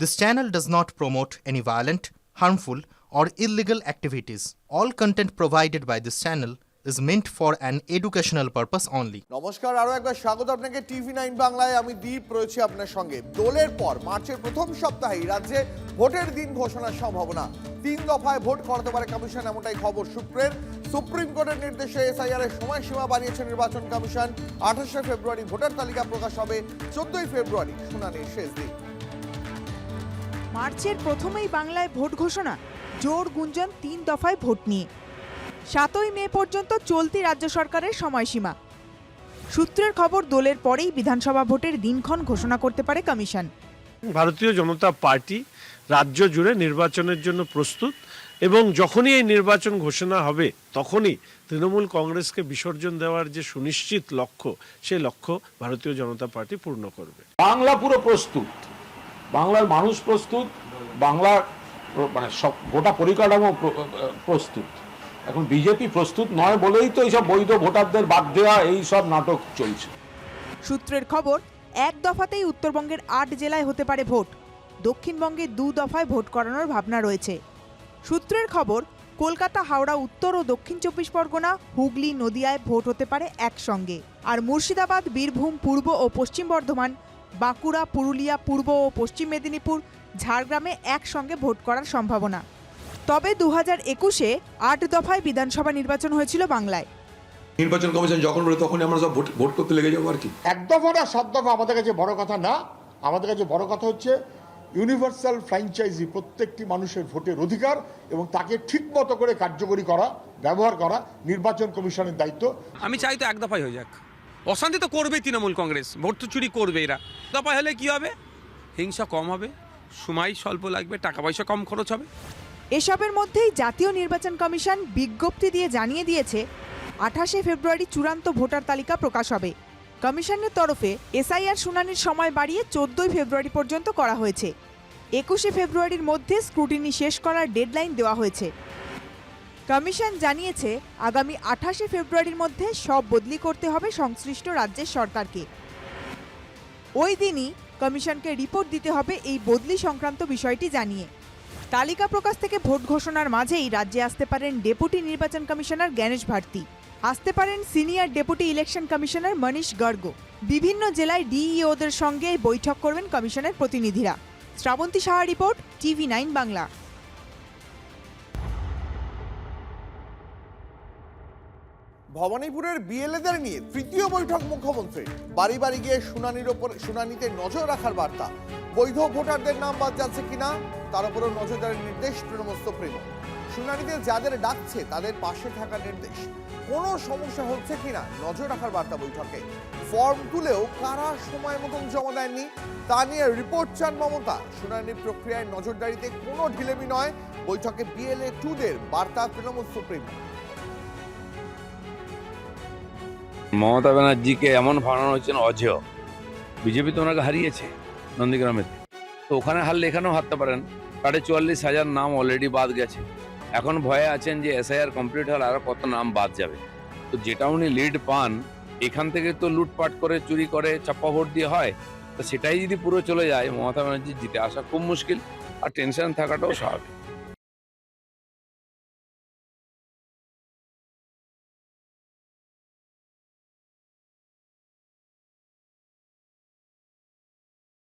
This channel does not promote any violent, harmful, or illegal activities. All content provided by this channel is meant for an educational purpose only. নমস্কার, আরো একবার স্বাগত আপনাকে TV9 বাংলায়। আমি দীপ রয়েছি আপনার সঙ্গে। দোলের পর মার্চের প্রথম সপ্তাহেই রাজ্যে ভোটের দিন ঘোষণার সম্ভাবনা। 3 দফায় ভোট করাতে পারে কমিশন, এমনটাই খবর সূত্রের। সুপ্রিম কোর্টের নির্দেশে এসআইআর এর সময়সীমা বাড়িয়েছে নির্বাচন কমিশন। 28শে ফেব্রুয়ারি ভোটার তালিকা প্রকাশ হবে, 14ই ফেব্রুয়ারি শুনানির শেষ দিন। মার্চের প্রথমেই বাংলায় ভোট ঘোষণা, জোর গুঞ্জন 3 দফায় ভোট নিয়ে। 7ই মে পর্যন্ত চলতি রাজ্য সরকারের সময়সীমা। সূত্রের খবর, দোলের পরেই বিধানসভা ভোটের দিনক্ষণ ঘোষণা করতে পারে কমিশন। ভারতীয় জনতা পার্টি রাজ্য জুড়ে নির্বাচনের জন্য প্রস্তুত এবং যখনই এই নির্বাচন ঘোষণা হবে তখনই তৃণমূল কংগ্রেসকে বিসর্জন দেওয়ার যে সুনিশ্চিত লক্ষ্য, সেই লক্ষ্য ভারতীয় জনতা পার্টি পূর্ণ করবে। বাংলা পুরো প্রস্তুত, বাংলার মানুষ প্রস্তুত, বাংলার মানে সব গোটা পরিকাঠামো প্রস্তুত। এখন বিজেপি প্রস্তুত নয় বলেই তো এইসব বৈধ ভোটারদের বাদ দেওয়া এই সব নাটক চলছে। সূত্রের খবর, 1 দফাতেই উত্তরবঙ্গের 8 জেলায় হতে পারে ভোট। দক্ষিণবঙ্গে 2 দফায় ভোট করানোর ভাবনা রয়েছে। সূত্রের খবর, কলকাতা, হাওড়া, উত্তর ও দক্ষিণ 24 পরগনা, হুগলি, নদিয়ায় ভোট হতে পারে একসঙ্গে। আর মুর্শিদাবাদ, বীরভূম, পূর্ব ও পশ্চিম বর্ধমান, বাঁকুড়া, পুরুলিয়া, পূর্ব ও পশ্চিম মেদিনীপুর, ঝাড়গ্রামে একসঙ্গে ভোট করার সম্ভাবনা। তবে 2021-এ 8 দফায় বিধানসভা নির্বাচন হয়েছিল বাংলায়। নির্বাচন কমিশন যখন বলে তখন আমরা সব ভোট করতে লেগে যাবো আর কি। 1 দফা না 7 দফা আমাদের কাছে বড় কথা না। আমাদের কাছে বড় কথা হচ্ছে ইউনিভার্সাল ফ্র্যাঞ্চাইজি, প্রত্যেকটি মানুষের ভোটের অধিকার এবং তাকে ঠিক মতো করে কার্যকরী করা, ব্যবহার করা নির্বাচন কমিশনের দায়িত্ব। আমি চাই তো 1 দফায় হয়ে যাক। অশান্তি তো করবেই তৃণমূল কংগ্রেস, ভোট তো চুরি করবে এরা। দফায় হলে কি হবে? হিংসা কম হবে, সময় স্বল্প লাগবে, টাকা পয়সা কম খরচ হবে। এসবের মধ্যেই জাতীয় নির্বাচন কমিশন বিজ্ঞপ্তি দিয়ে জানিয়ে দিয়েছে 28শে ফেব্রুয়ারি চূড়ান্ত ভোটার তালিকা প্রকাশ হবে। কমিশনের তরফে এসআইআর শুনানির সময় বাড়িয়ে 14ই ফেব্রুয়ারি পর্যন্ত করা হয়েছে। 21শে ফেব্রুয়ারির মধ্যে স্ক্রুটিনি শেষ করার ডেডলাইন দেওয়া হয়েছে। কমিশন জানিয়েছে আগামী 28শে ফেব্রুয়ারির মধ্যে সব বদলি করতে হবে সংশ্লিষ্ট রাজ্যের সরকারকে। ওই দিনই কমিশনকে রিপোর্ট দিতে হবে এই বদলি সংক্রান্ত বিষয়টি জানিয়ে। তালিকা প্রকাশ থেকে ভোট ঘোষণার মাঝেই রাজ্যে আসতে পারেন ডেপুটি নির্বাচন কমিশনার জ্ঞানেশ ভারতী, আসতে পারেন senior deputy election commissioner Manish Garg. বিভিন্ন জেলায় ডিইওদের সঙ্গে বৈঠক করবেন কমিশনের প্রতিনিধিরা। Srabanti Saha report, TV9 Bangla. ভবানীপুরের বিএলএদের নিয়ে তৃতীয় বৈঠক মুখ্যমন্ত্রী। বাড়ি বাড়ি গিয়ে শুনানিতে নজর রাখার বার্তা। বৈধ ভোটারদের নাম বাদ যাচ্ছে কিনা তার উপরও নজরদারির নির্দেশ তৃণমূল সুপ্রিম। শুনানিতে যাদের ডাকছে তাদের পাশে থাকার নির্দেশ। কোনো সমস্যা হচ্ছে কিনা নজর রাখার বার্তা বৈঠকে। ফর্ম তুলেও কারা সময় মতন জমা দেননি তা নিয়ে রিপোর্ট চান মমতা। শুনানির প্রক্রিয়ায় নজরদারিতে কোনো ঢিলেমি নয়, বৈঠকে বিএলএ 2দের বার্তা তৃণমূল সুপ্রিম। মমতা ব্যানার্জিকে এমন বানানো হচ্ছে না অজেয়। বিজেপি তো ওনাকে হারিয়েছে নন্দীগ্রামে, তো ওখানে হারলে এখানেও হারতে পারেন। 44,000 নাম অলরেডি বাদ গেছে। এখন ভয়ে আছেন যে এসআইআর কমপ্লিট হলে আরও কত নাম বাদ যাবে। তো যেটা উনি লিড পান, এখান থেকে তো লুটপাট করে, চুরি করে, চাপ্পা ভোট দিয়ে হয়। তো সেটাই যদি পুরো চলে যায়, মমতা ব্যানার্জি জিতে আসা খুব মুশকিল, আর টেনশন থাকাটাও স্বাভাবিক।